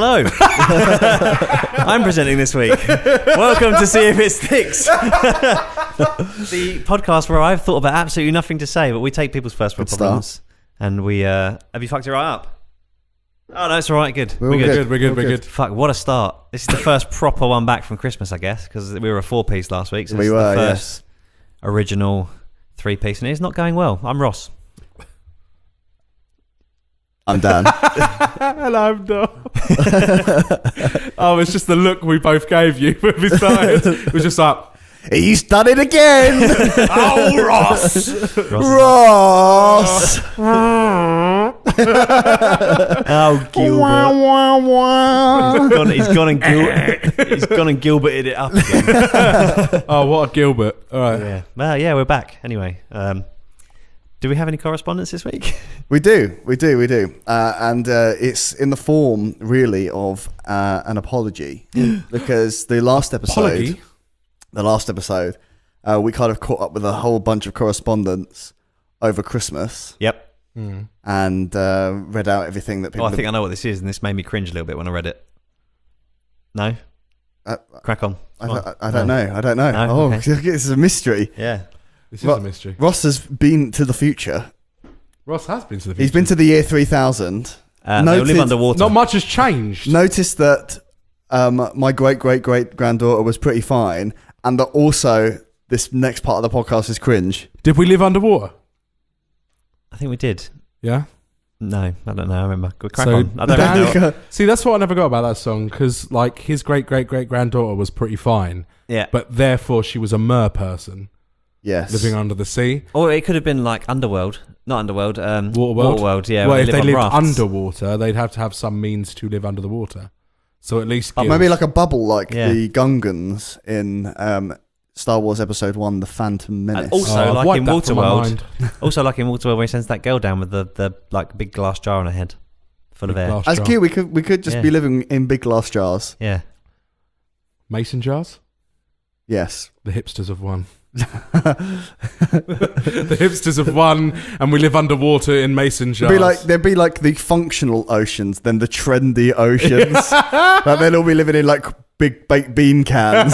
Hello. I'm presenting this week. Welcome to See If It Sticks. The podcast where I've thought about absolutely nothing to say, but we take people's first world problems and we have you fucked it right up? Oh no, it's all right. Good. We're good. Fuck, what a start. This is the first proper one back from Christmas, I guess, because we were a 4-piece last week. So this is the first original 3-piece, and it's not going well. I'm Ross. I'm Dan. And I'm Dom. Oh, it's just the look we both gave you when we started. It was just like, he's done it again. oh, Ross. Ross. Oh, Gilbert. He's gone and Gilberted it up again. Oh, what a Gilbert. All right. Yeah. Well, yeah, we're back. Anyway, do we have any correspondence this week? We do. And it's in the form, really, of an apology. Because the last episode, we kind of caught up with a whole bunch of correspondence over Christmas. Yep. And read out everything that people... I think I know what this is, and this made me cringe a little bit when I read it. No? Crack on. I don't know. No? Okay. This is a mystery. Yeah. This is a mystery. Ross has been to the future. Ross has been to the future. He's been to the year 3000. They live underwater. Not much has changed. Noticed that my great-great-great-granddaughter was pretty fine, and that also this next part of the podcast is cringe. Did we live underwater? I think we did. Yeah? No, I don't know. I remember. Crack on. I don't know. See, that's what I never got about that song, because like his great-great-great-granddaughter was pretty fine. Yeah. But therefore she was a mer person. Yes. Living under the sea. Or it could have been like Underworld. Not Underworld. Waterworld. Yeah. Well, if they lived rafts. underwater, they'd have to have some means to live under the water. So at least... maybe like a bubble, like the Gungans in Star Wars Episode 1, The Phantom Menace. And also, like in Waterworld, where he sends that girl down with the like big glass jar on her head full of air. That's cute. We could just be living in big glass jars. Yeah. Mason jars? Yes. The hipsters have won. The hipsters have won, and we live underwater in mason jars. There'd be like the functional oceans, then the trendy oceans. Like they'd all be living in like big baked bean cans.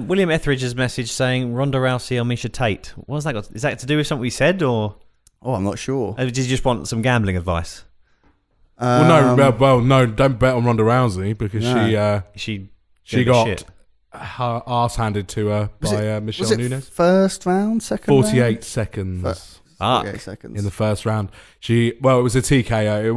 William Etheridge's message saying Ronda Rousey or Misha Tate. What's that got? Is that to do with something we said, or? Oh, I'm not sure. Did you just want some gambling advice? No, don't bet on Ronda Rousey because she got shit. Her arse handed to her by Michelle Nunes. First round, second 48 round? seconds. 48 seconds. In the first round. It was a TKO. It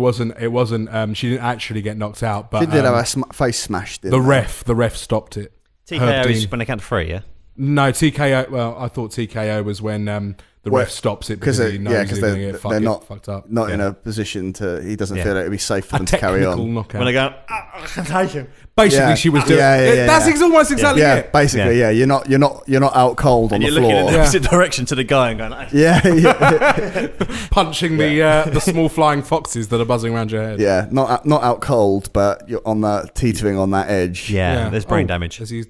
wasn't, she didn't actually get knocked out, but she did have her face smashed. The ref stopped it. TKO is when they count to 3, yeah? No, TKO, well, I thought TKO was when the ref stops it because he knows he's going to get not fucked up. Not in a position to, he doesn't feel it would be safe for them to carry on. Knockout. When they go, basically she was doing that's almost exactly it. Basically, you're not out cold on the floor. You're looking in the opposite direction to the guy and going, punching the small flying foxes that are buzzing around your head. Yeah, not out cold, but you're on that teetering on that edge. Yeah, there's brain damage. Has he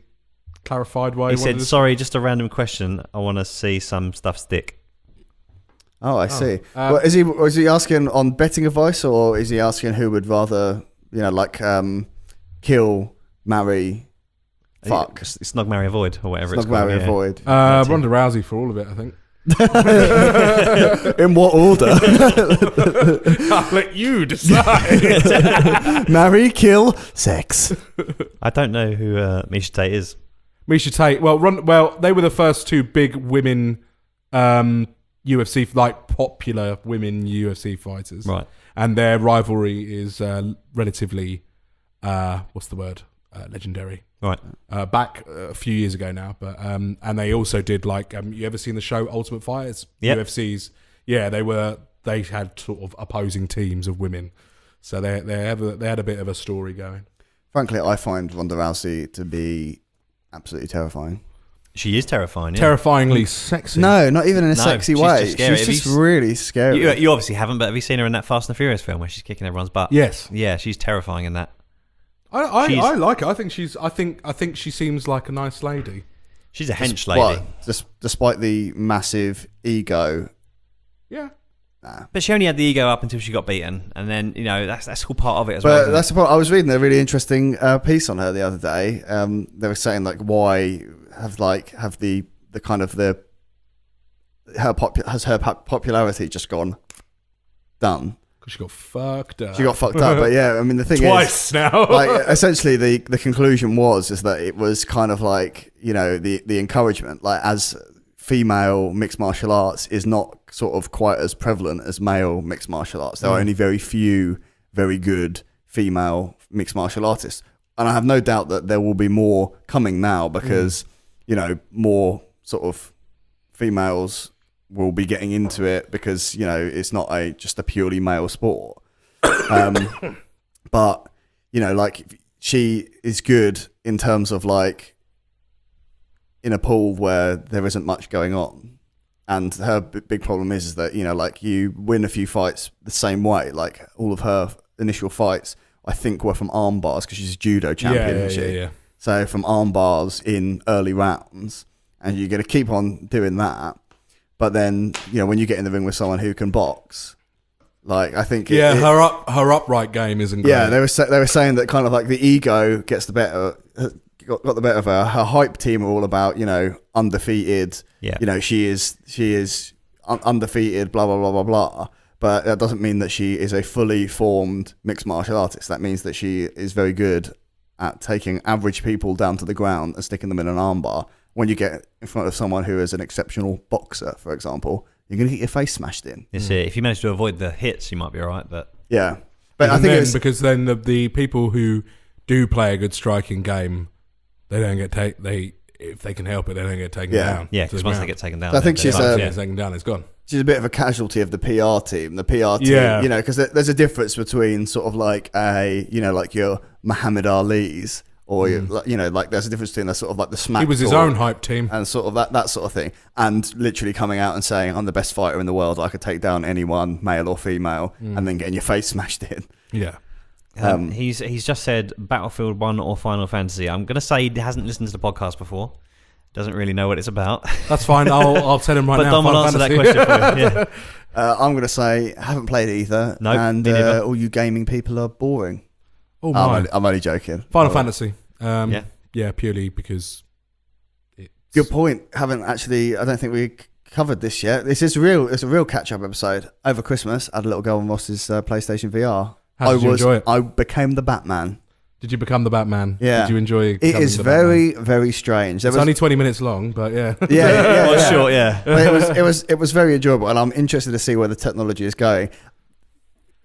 clarified why he said, sorry, just a random question. I want to see some stuff stick. Oh, I see. Is he asking on betting advice, or is he asking who would rather, kill, marry, fuck? Snug, marry, avoid, or whatever it's called. Snug, marry, avoid. Ronda Rousey for all of it, I think. In what order? I'll let you decide. Marry, kill, sex. I don't know who Misha Tate is. Misha Tate. Well, they were the first two big women UFC, like popular women UFC fighters, right? And their rivalry is relatively, legendary, right? Back a few years ago now, but and they also did you ever seen the show Ultimate Fighters? Yep. UFC's, they had sort of opposing teams of women, so they had a bit of a story going. Frankly, I find Ronda Rousey to be absolutely terrifying. She is terrifying. Yeah. Terrifyingly sexy. No, not even in a sexy way. She's just really scary. You obviously haven't, but have you seen her in that Fast and the Furious film where she's kicking everyone's butt? Yes. Yeah, she's terrifying in that. I like her. I think she seems like a nice lady. She's a hench lady. Despite the massive ego. Yeah. Nah. But she only had the ego up until she got beaten, and then that's all part of it as But well. that's the point. I was reading a really interesting piece on her the other day. They were saying like why has her popularity just gone done? Because she got fucked up. She got fucked up. But yeah, I mean the thing Twice is, now. like essentially the conclusion is that it was kind of like the encouragement, like as female mixed martial arts is not sort of quite as prevalent as male mixed martial arts. There are only very few very good female mixed martial artists, and I have no doubt that there will be more coming now because more sort of females will be getting into it because it's not just a purely male sport. But like she is good in terms of like in a pool where there isn't much going on, and her big problem is that like you win a few fights the same way. Like all of her initial fights I think were from arm bars because she's a judo champion, isn't she? Yeah. So from arm bars in early rounds, and you're going to keep on doing that. But then when you get in the ring with someone who can box, like I think her upright game isn't great. Yeah, they were saying that kind of like the ego gets the better. Got the better of her. Her hype team are all about undefeated. Yeah. She is undefeated. Blah blah blah blah blah. But that doesn't mean that she is a fully formed mixed martial artist. That means that she is very good at taking average people down to the ground and sticking them in an armbar. When you get in front of someone who is an exceptional boxer, for example, you're going to get your face smashed in. You see, if you manage to avoid the hits, you might be all right. But yeah, but I think it's because then the people who do play a good striking game, they don't get if they can help it, they don't get taken down. Yeah, because once they get taken down, I think she's taken down, it's gone. She's a bit of a casualty of the PR team. The PR team, because there's a difference between sort of like like your Muhammad Ali's. Or like there's a difference between the sort of like the smack. He was his own hype team, and sort of that sort of thing, and literally coming out and saying, "I'm the best fighter in the world. I could take down anyone, male or female," and then getting your face smashed in. Yeah. He's just said Battlefield 1 or Final Fantasy. I'm gonna say he hasn't listened to the podcast before. Doesn't really know what it's about. That's fine. I'll tell him right now. But Dom will answer that question for you. Yeah. I'm gonna say haven't played either. Nope, and all you gaming people are boring. Oh my! I'm only joking. Final Fantasy. Yeah, purely because it's... Good point. I don't think we covered this yet. It's a real catch-up episode. Over Christmas, I had a little go on Ross's PlayStation VR. How did you enjoy it? I became the Batman. Did you become the Batman? Yeah. Did you enjoy it? It is very, very strange. It's only 20 minutes long, but yeah. Yeah. Short, yeah. But it was very enjoyable, and I'm interested to see where the technology is going.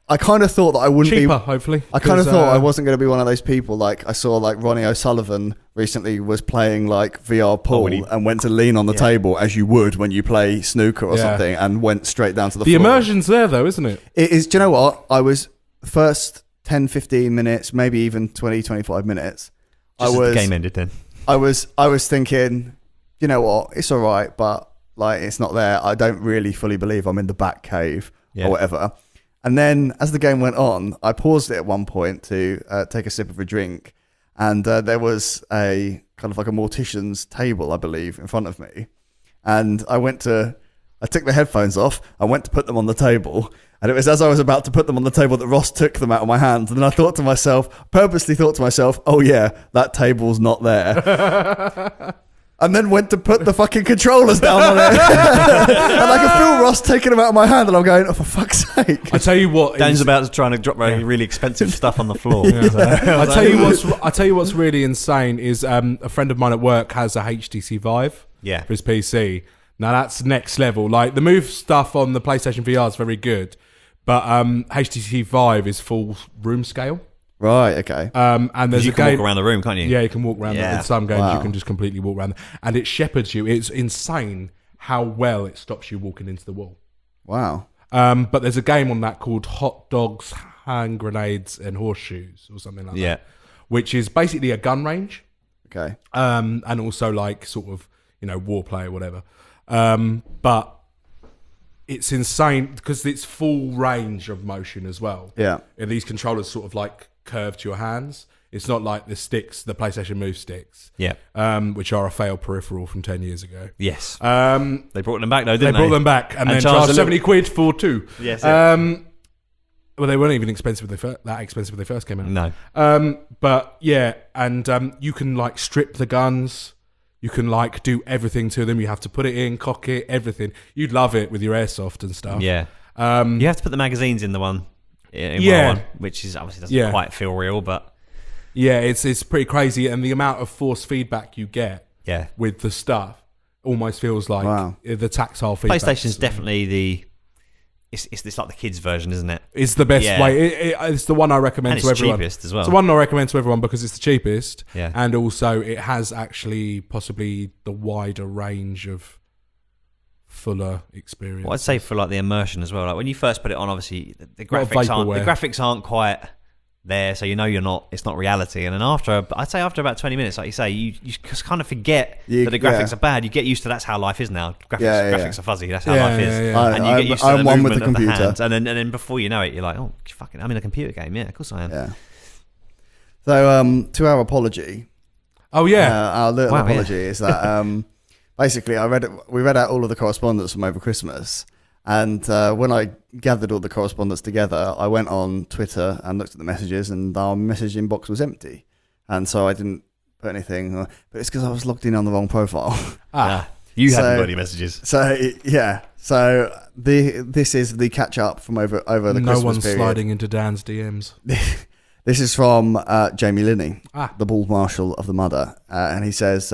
I kind of thought that I wouldn't cheaper, be. Hopefully. I kind of thought I wasn't going to be one of those people. Like I saw, like Ronnie O'Sullivan recently was playing like VR pool and went to lean on the table as you would when you play snooker or something, and went straight down to the floor. The immersion's there though, isn't it? It is. Do you know what? I was first 10, 15 minutes, maybe even 20, 25 minutes. The game ended then. I was thinking, you know what? It's all right, but like it's not there. I don't really fully believe I'm in the back cave or whatever. And then as the game went on, I paused it at one point to take a sip of a drink. And there was a kind of like a mortician's table, I believe, in front of me. And I took the headphones off. I went to put them on the table. And it was as I was about to put them on the table that Ross took them out of my hands. And then I purposely thought to myself, oh yeah, that table's not there. And then went to put the fucking controllers down on it. And I could feel Ross taking them out of my hand, and I'm going, oh, for fuck's sake. I tell you what, Dan's about to try and drop really expensive stuff on the floor. I tell you what's really insane is a friend of mine at work has a HTC Vive for his PC. Now that's next level. Like the Move stuff on the PlayStation VR is very good, but HTC Vive is full room scale. Right, okay. And there's you can walk around the room, can't you? Yeah, you can walk around. In some games, you can just completely walk around, and it shepherds you. It's insane how well it stops you walking into the wall. Wow. But there's a game on that called Hot Dogs, Hand Grenades, and Horseshoes, or something like that. Which is basically a gun range. Okay. And also like sort of war play or whatever. But it's insane because it's full range of motion as well. Yeah. And these controllers sort of like curve to your hands. It's not like the sticks, the PlayStation Move sticks. Yeah. Which are a failed peripheral from 10 years ago. Yes. They brought them back though, didn't they? They brought them back and then charged 70 quid for 2. Yes. Well, they weren't even expensive that expensive when they first came out. No. But yeah, and you can like strip the guns. You can like do everything to them. You have to put it in, cock it, everything. You'd love it with your airsoft and stuff. Yeah. You have to put the magazines in the one. One, which is obviously doesn't quite feel real, but yeah, it's pretty crazy, and the amount of force feedback you get with the stuff almost feels like the tactile feedback. PlayStation's definitely it's like the kids version, isn't it? It's the best way. It's the one I recommend to everyone. It's the cheapest as well. It's the one I recommend to everyone because it's the cheapest, yeah, and also it has actually possibly the wider range of fuller experience. Well, I'd say for like the immersion as well. Like when you first put it on, obviously the graphics aren't quite there, so it's not reality. And then after about 20 minutes, like you say, you just kind of forget that the graphics are bad. You get used to that's how life is now. Graphics are fuzzy. That's how life is. And you get used to the movement of the hands. And then before you know it, you're like, oh fucking, I'm in a computer game. Yeah, of course I am. Yeah. So to our apology. Oh yeah. Our little apology is that basically we read out all of the correspondence from over Christmas. And when I gathered all the correspondence together, I went on Twitter and looked at the messages, and our message inbox was empty. And so I didn't put anything. But it's because I was logged in on the wrong profile. You hadn't got any messages. So, yeah. So this is the catch-up from over the Christmas period. No one's sliding into Dan's DMs. This is from Jamie Linney, the bald marshal of the Mudder. And he says...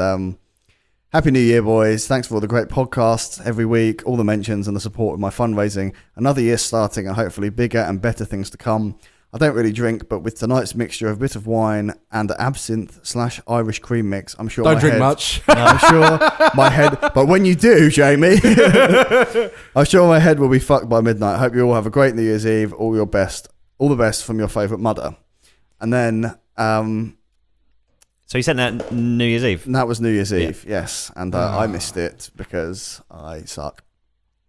Happy New Year, boys. Thanks for all the great podcasts every week, all the mentions and the support with my fundraising. Another year starting and hopefully bigger and better things to come. I don't really drink, but with tonight's mixture of a bit of wine and the absinthe/Irish cream mix, I'm sure don't drink much. I'm sure my head... But when you do, Jamie, I'm sure my head will be fucked by midnight. Hope you all have a great New Year's Eve. All the best from your favourite mudder. And then... So you sent that New Year's Eve? That was New Year's Eve, yes. And I missed it because I suck.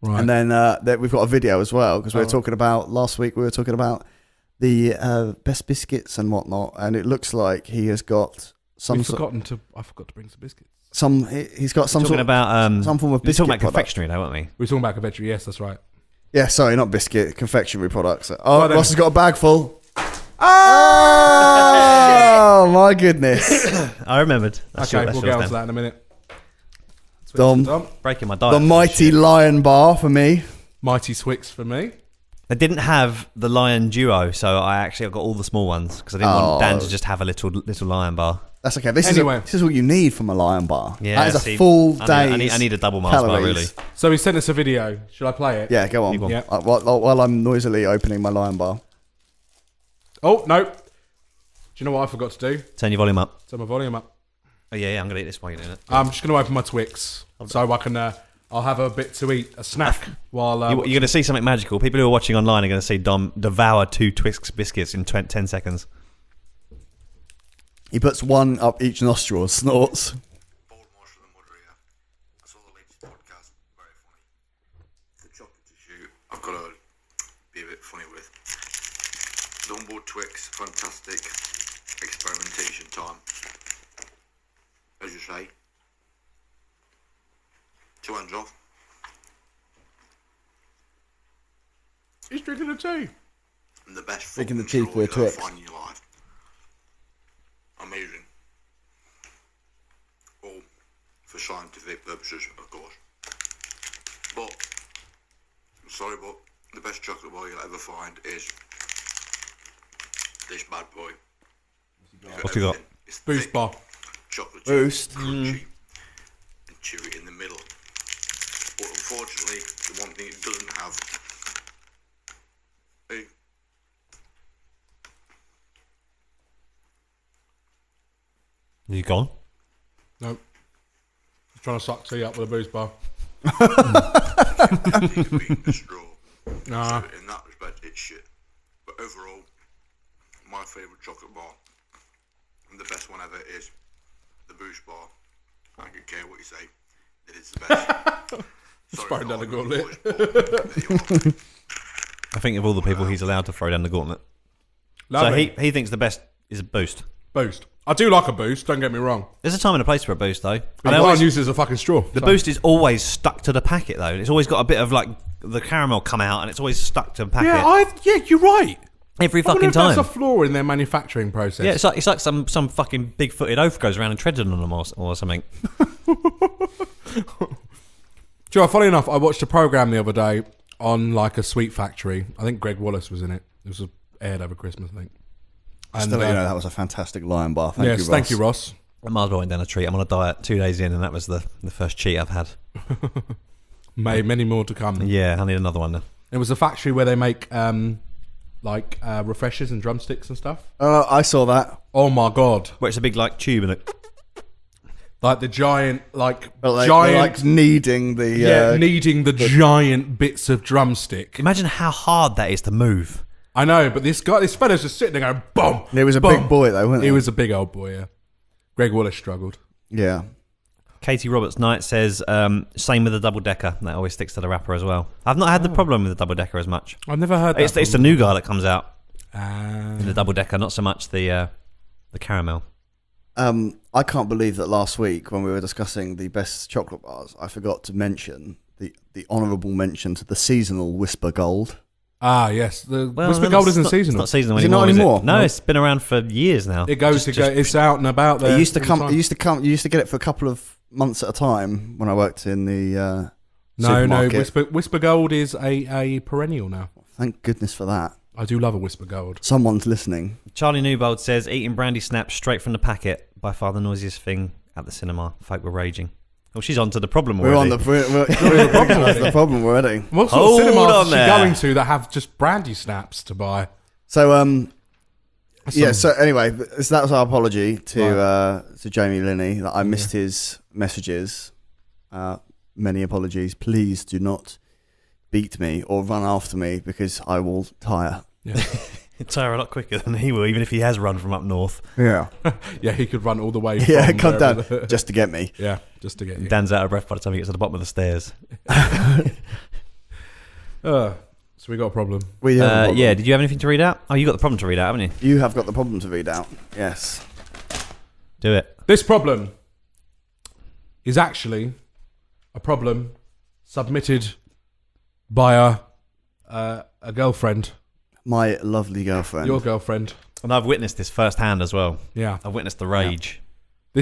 Right. And then we've got a video as well, because last week we were talking about the best biscuits and whatnot. And it looks like he has got some... I forgot to bring some biscuits. He's got some sort of... some form of biscuit We're talking about confectionery though, weren't we? We're talking about confectionery, yes, that's right. Yeah, sorry, not biscuit, confectionery products. Oh, Ross has got a bag full. Oh my goodness! I remembered. We'll get on to that in a minute. Dom. Breaking my diet. The mighty Lion Bar for me. Mighty Swix for me. They didn't have the Lion Duo, so I got all the small ones because I didn't want Dan to just have a little Lion Bar. That's okay. This is what you need from a Lion Bar. Yeah, that is a full day. I need a double Mars bar, really. So he sent us a video. Should I play it? Yeah, go on. Yeah. While I'm noisily opening my Lion Bar. Oh no! Do you know what I forgot to do? Turn your volume up. Turn my volume up. Oh yeah, I'm gonna eat this while you're doing it. I'm just gonna open my Twix so I can. I'll have a bit to eat, a snack while. You're going to see something magical. People who are watching online are going to see Dom devour 2 Twix biscuits in 10 seconds. He puts one up each nostril and snorts. Bald Marshall and Mudder here. I saw the latest podcast. Very funny. The chocolate issue I've got to be a bit funny with. The onboard Twix, fantastic experimentation time. As you say. 2 hands off. He's drinking a tea. And the best drinking the fucking tea for a straw you'll Twix. find in your life. Amazing. All for scientific purposes, of course. But, I'm sorry, but the best chocolate bar you'll ever find is this bad boy. What's he got? It's Boost thick, bar. chocolate Boost. crunchy, and chewy in the middle. But unfortunately, the one thing it doesn't have. Hey, Is he gone? Nope. He's trying to suck tea up with a Boost bar. being a straw. Nah. So in that respect, it's shit. But overall, my favourite chocolate bar, and the best one ever, is the Boost bar. I don't care what you say, it is the best. Throwing down the gauntlet. I think of all the people he's allowed to throw down the gauntlet. Lovely. So he thinks the best is a Boost. Boost. I do like a Boost, don't get me wrong. There's a time and a place for a Boost, though. But I can't use it as a fucking straw. The Boost is always stuck to the packet, though. It's always got a bit of, like, the caramel come out, and it's always stuck to the packet. Yeah, you're right. Every I wonder fucking if time. That's a flaw in their manufacturing process. Yeah, it's like some fucking big-footed oaf goes around and treads on them or something. Joe, funny enough, I watched a programme the other day on, like, a sweet factory. I think Greg Wallace was in it. It was aired over Christmas, I think. And that was a fantastic lion bar. Thank you, Ross. Thank you, Ross. I might as well went down a treat. I'm on a diet 2 days in, and that was the first cheat I've had. Many more to come. Yeah, I need another one now. It was a factory where they make refreshers and drumsticks and stuff. I saw that. Oh my god! Where it's a big like tube and it. Like the giant, kneading the kneading the giant bits of drumstick. Imagine how hard that is to move. I know, but this fella's just sitting there going, boom. It was a big boy though, wasn't it? He was a big old boy. Yeah. Greg Wallace struggled. Yeah. Katie Roberts Knight says, same with the double decker. That always sticks to the wrapper as well. I've not had the problem with the double decker as much. I've never heard that. It's the new guy that comes out in the double decker, not so much the caramel. I can't believe that last week when we were discussing the best chocolate bars, I forgot to mention the honourable mention to the seasonal Whisper Gold. Ah, yes. Whisper Gold isn't seasonal. It's not seasonal is anymore. It not anymore? No, it's been around for years now. It's out and about there. You used to get it for a couple of months at a time when I worked in the supermarket. No. Whisper Gold is a perennial now. Thank goodness for that. I do love a Whisper Gold. Someone's listening. Charlie Newbold says, eating brandy snaps straight from the packet, by far the noisiest thing at the cinema. Folk were raging. Well, she's on to the problem already. That's the problem already. What sort of cinemas is she going to that have just brandy snaps to buy? So, so anyway, that was our apology to Jamie Linney that I missed his messages. Many apologies. Please do not beat me or run after me because I will tire. Yeah. He'll tire a lot quicker than he will, even if he has run from up north. Yeah. Yeah, he could run all the way from come down just to get me. Yeah, just to get you. Dan's out of breath by the time he gets to the bottom of the stairs. So we got a problem. We have a problem. Yeah, did you have anything to read out? Oh, you got the problem to read out, haven't you? You have got the problem to read out. Yes. Do it. This problem is actually a problem submitted by a girlfriend. My lovely girlfriend. Your girlfriend. And I've witnessed this firsthand as well. Yeah. I've witnessed the rage. Yeah.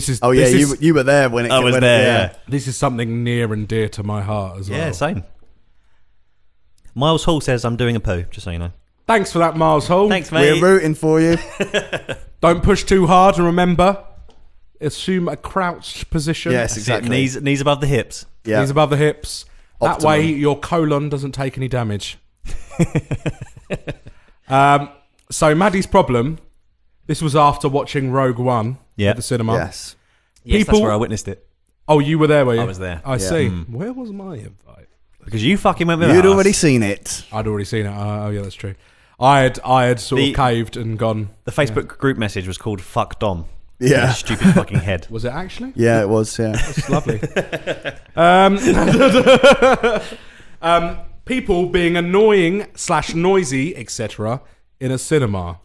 You were there when it I was there, yeah. This is something near and dear to my heart as well. Yeah, same. Miles Hall says, I'm doing a poo, just so you know. Thanks for that, Miles Hall. Thanks, mate. We're rooting for you. Don't push too hard, and remember, assume a crouched position. Yes, exactly. Knees above the hips. Yeah. Knees above the hips. That Optimum. way, your colon doesn't take any damage. So Maddie's problem. This was after watching Rogue One at the cinema. Yes. Yes, that's where I witnessed it. Oh, you were there, were you? I was there. I see. Where was my invite? Because you fucking went with us. You'd already seen it. I'd already seen it. Oh, yeah, that's true. I had sort of caved and gone. The Facebook group message was called "Fuck Dom." Yeah. Stupid fucking head. Was it actually? Yeah, it was. Yeah. That's lovely. People being annoying / noisy, etc. in a cinema.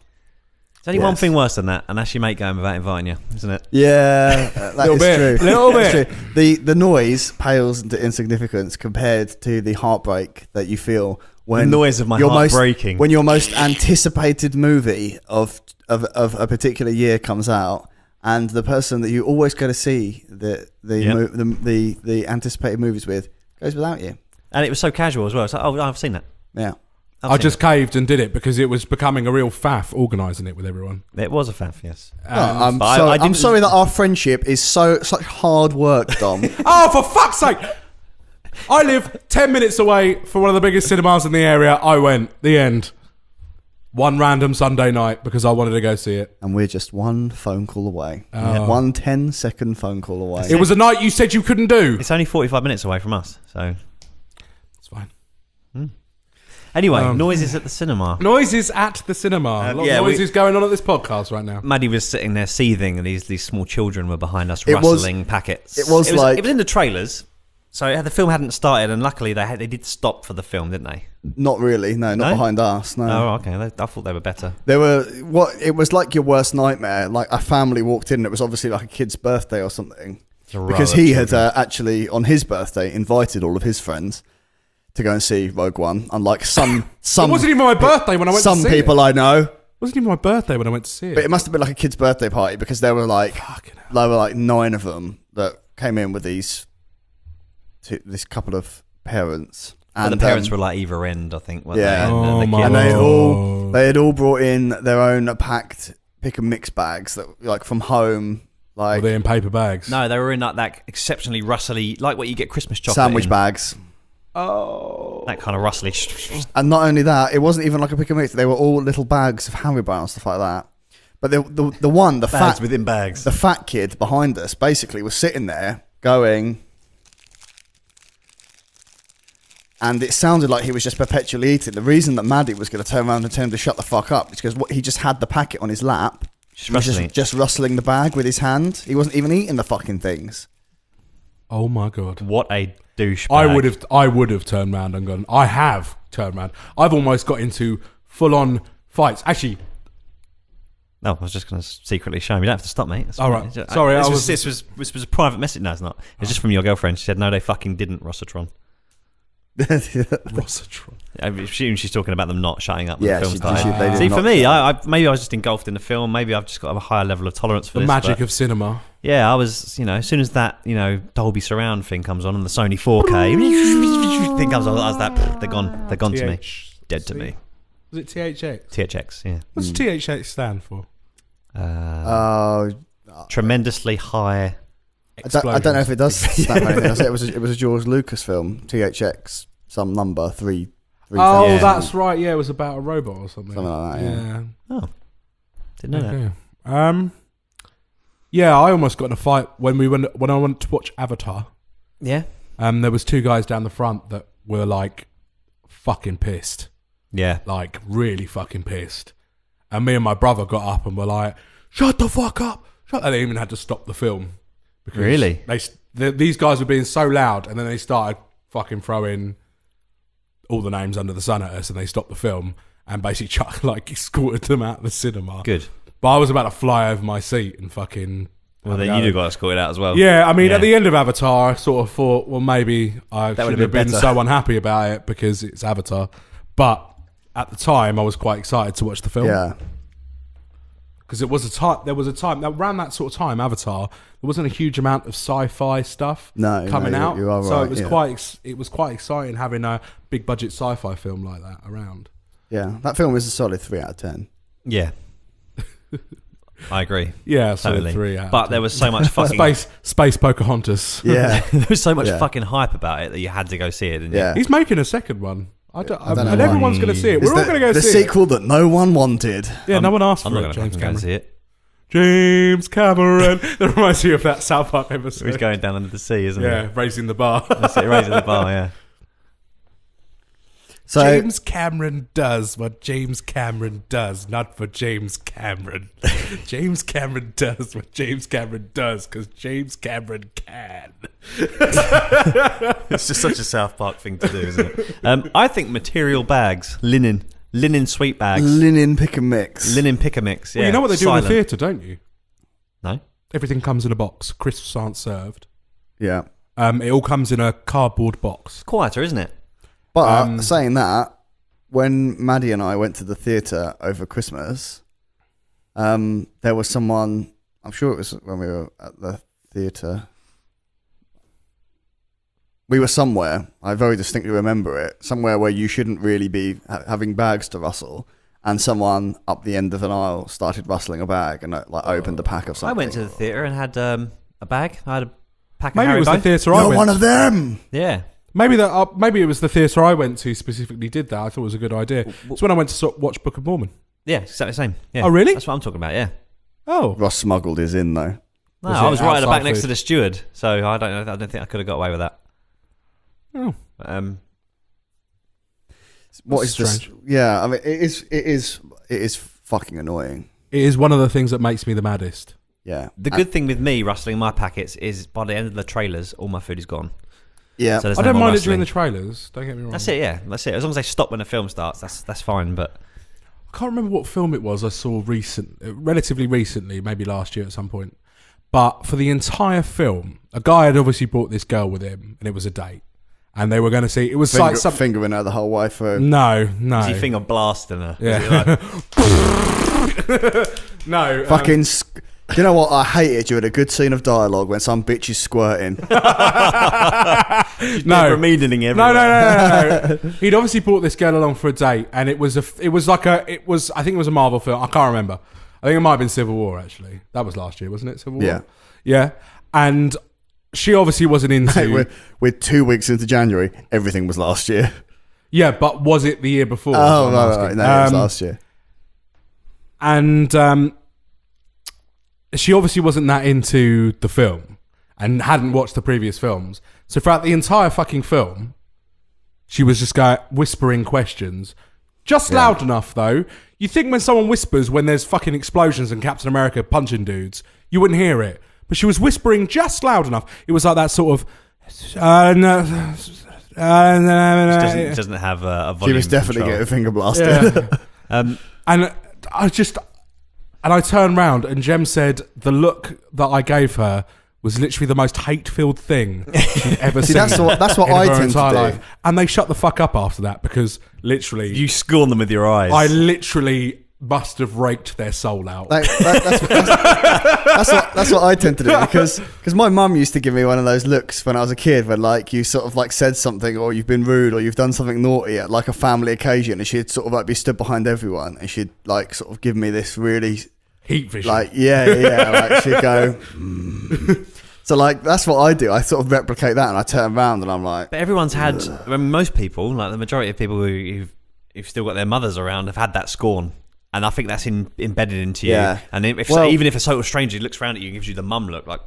There's only one thing worse than that, and that's your mate going without inviting you, isn't it? Yeah, that is true. Little bit. The noise pales into insignificance compared to the heartbreak that you feel when the noise of my heart breaking. When your most anticipated movie of a particular year comes out, and the person that you always go to see the anticipated movies with goes without you. And it was so casual as well. It's like, oh, I've seen that. Yeah. I just caved and did it because it was becoming a real faff organising it with everyone. It was a faff, yes. I'm sorry that our friendship is such hard work, Dom. Oh, for fuck's sake! I live 10 minutes away from one of the biggest cinemas in the area. I went. The end. One random Sunday night because I wanted to go see it. And we're just one phone call away. 1 10-second phone call away. It was a night you said you couldn't do. It's only 45 minutes away from us, so... It's fine. Anyway, noises at the cinema. Noises at the cinema. A lot of noises going on at this podcast right now. Maddie was sitting there seething, and these small children were behind us rustling packets. It was in the trailers. So the film hadn't started, and luckily they did stop for the film, didn't they? Not really. No, not behind us. No. Oh, okay. I thought they were better. It was like your worst nightmare. Like a family walked in. And it was obviously like a kid's birthday or something, because he had actually on his birthday invited all of his friends to go and see Rogue One. Unlike some it wasn't even my birthday when I went to see it. Some people I know. It wasn't even my birthday when I went to see it. But it must have been like a kid's birthday party, because there were like 9 of them that came in with this couple of parents. And the parents were like either end, I think. Weren't they? And they had all brought in their own packed pick and mix bags that like from home. Like, were they in paper bags? No, they were in like that exceptionally rustly, like what you get Christmas chocolate sandwich bags. Oh, that kind of rustly. And not only that, it wasn't even like a pick and mix. They were all little bags of Haribo and stuff like that. But the bags within bags. The fat kid behind us basically was sitting there going. And it sounded like he was just perpetually eating. The reason that Maddie was going to turn around and tell him to shut the fuck up is because he just had the packet on his lap. Just rustling the bag with his hand. He wasn't even eating the fucking things. Oh my God. What a douchebag. I would have turned around and gone. I have turned around. I've almost got into full-on fights. Actually... No, I was just going to secretly show him. You don't have to stop, mate. All right. Sorry, this was a private message. No, it's not. It's just from your girlfriend. She said, no, they fucking didn't, Rossatron. Rossatron. I assume she's talking about them not shutting up. Yeah, the film started. See, for me, maybe I was just engulfed in the film. Maybe I've just got a higher level of tolerance for the magic of cinema. Yeah, I was. As soon as that Dolby Surround thing comes on and the Sony 4K thing comes on, I was that they're gone. They're gone to me. Dead to me. Was it THX? THX, yeah. What's THX stand for? Tremendously high. I don't know if it does stand for anything. It was a George Lucas film. THX, some number 3. Oh, yeah. That's right. Yeah, it was about a robot or something. Something like that. Yeah. Oh, didn't know that. Yeah, I almost got in a fight when I went to watch Avatar. Yeah. There was 2 guys down the front that were like fucking pissed. Yeah. Like really fucking pissed. And me and my brother got up and were like, "Shut the fuck up!" And they even had to stop the film. Because really? These guys were being so loud, and then they started fucking throwing all the names under the sun at us, and they stopped the film and basically escorted them out of the cinema. Good. But I was about to fly over my seat and fucking... Well, then you got escorted out as well. Yeah, I mean, at the end of Avatar, I sort of thought, well, maybe I shouldn't have been so unhappy about it because it's Avatar. But at the time, I was quite excited to watch the film. Yeah. Because there was a time around that sort of time, Avatar, there wasn't a huge amount of sci-fi stuff coming out. You are right, so it was quite exciting having a big budget sci-fi film like that around. Yeah, that film is a solid 3 out of 10. Yeah. I agree. Yeah, totally. 3 out of 10. But there was so much fucking space Pocahontas. Yeah. There was so much fucking hype about it that you had to go see it, didn't you? Yeah. He's making a second one. And everyone's going to see it. We're all going to go see it. The sequel that no one wanted. Yeah, no one asked for I'm it. not going to go see it. James Cameron. That reminds me of that South Park episode. He's going down under the sea, isn't he? Yeah, raising the bar. That's it, raising the bar, yeah. So, James Cameron does what James Cameron does, not for James Cameron. James Cameron does what James Cameron does because James Cameron can. It's just such a South Park thing to do, isn't it? I think material bags, linen sweet bags. Linen pick and mix. Yeah. Well, you know what they do in the theatre, don't you? No. Everything comes in a box. Crisps aren't served. Yeah. It all comes in a cardboard box. It's quieter, isn't it? But saying that, when Maddie and I went to the theatre over Christmas, there was someone, I'm sure it was when we were at the theatre. We were somewhere, I very distinctly remember it, somewhere where you shouldn't really be having bags to rustle, and someone up the end of an aisle started rustling a bag and opened a pack of something. I went to the theatre and had a bag. I had a pack of Maybe it was the theatre I You're went one of them! Yeah. Maybe it was the theatre I went to specifically did that. I thought it was a good idea. It's when I went to watch Book of Mormon. Yeah, exactly the same. Yeah. Oh, really? That's what I'm talking about, yeah. Oh. Ross smuggled his in, though. No, I was right at the back next to the steward, so I don't know. I don't think I could have got away with that. Oh. What is this? Yeah, I mean, it is fucking annoying. It is one of the things that makes me the maddest. Yeah. The good thing with me rustling my packets is by the end of the trailers, all my food is gone. Yeah, So I don't mind it during the trailers. Don't get me wrong. That's it. Yeah, that's it. As long as they stop when the film starts, that's fine. But I can't remember what film it was I saw relatively recently, maybe last year at some point. But for the entire film, a guy had obviously brought this girl with him, and it was a date. And they were going to see. It was fingering her the whole way through. No. is he finger blasting her? Yeah. No. Fucking. You know what? I hated you at a good scene of dialogue when some bitch is squirting. No, meaning everywhere. No. He'd obviously brought this girl along for a date, and it was I think it was a Marvel film. I can't remember. I think it might have been Civil War. Actually, that was last year, wasn't it? Civil War. Yeah. And she obviously wasn't into. Mate, we're 2 weeks into January. Everything was last year. Yeah, but was it the year before? Oh, right. No, it was last year. And she obviously wasn't that into the film and hadn't watched the previous films. So throughout the entire fucking film, she was just whispering questions. Just loud enough, though. You think when someone whispers when there's fucking explosions and Captain America punching dudes, you wouldn't hear it. But she was whispering just loud enough. It was like that sort of... doesn't have a volume. She was definitely getting finger blasted. Yeah. And I turned round and Jem said the look that I gave her was literally the most hate-filled thing she'd ever seen. That's what I tend to do. Life. And they shut the fuck up after that because literally... You scorn them with your eyes. I literally must have raked their soul out. That's what I tend to do because my mum used to give me one of those looks when I was a kid when like you sort of like said something or you've been rude or you've done something naughty at like a family occasion and she'd sort of like be stood behind everyone and she'd like sort of give me this really... Heat vision. Like, like she'd go... So like that's what I do. I sort of replicate that and I turn around and I'm like... But everyone's had... I mean, most people, like the majority of people who've still got their mothers around have had that scorn. And I think that's embedded into you. Yeah. And even if a total stranger looks around at you and gives you the mum look like